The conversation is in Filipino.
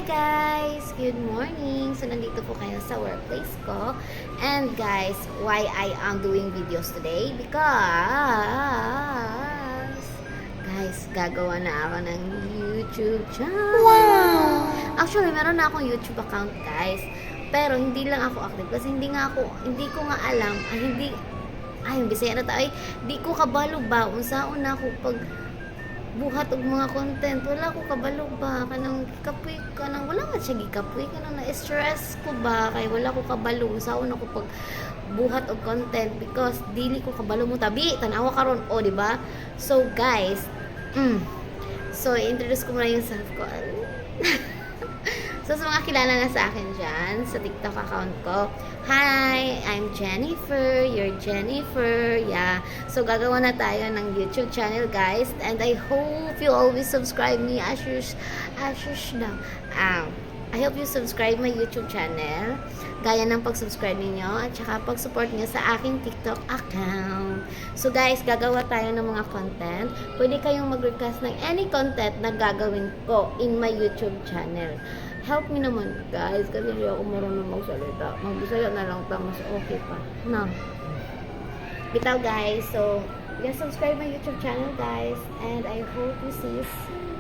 guys! Good morning! So, nandito po kayo sa workplace ko. And guys, why I am doing videos today? Because, guys, gagawa na ako ng YouTube channel. Wow! Actually, meron na akong YouTube account, guys. Pero, hindi lang ako active. Kasi hindi ko nga alam, yung Bisaya na tayo, di ko kabalo ba, unsaon na ako pag buhat og mga content, wala ko kabalo ba kanang kapoy kanang wala man siya gikapoy kanang na-stress ko ba kay wala ko kabalo unsaon ako pag buhat og content because dili ko kabalo mo tabi tanawa karon di ba? So guys, so introduce ko muna yung self ko. So, sa mga kilala na sa akin dyan, sa TikTok account ko, hi, I'm Jennifer, you're Jennifer, yeah. So, gagawa na tayo ng YouTube channel, guys, and I hope you always subscribe me, Ashush lang. I hope you subscribe my YouTube channel, gaya ng pag-subscribe ninyo, at saka pag-support nyo sa aking TikTok account. So, guys, gagawa tayo ng mga content. Pwede kayong mag-request ng any content na gagawin ko in my YouTube channel. Help me naman, guys, kasi hindi ako marunong magsalita. Mag-Bisaya na lang ta, mas okay pa. No. Bitaw, guys. So, you can subscribe my YouTube channel, guys. And I hope you see you soon.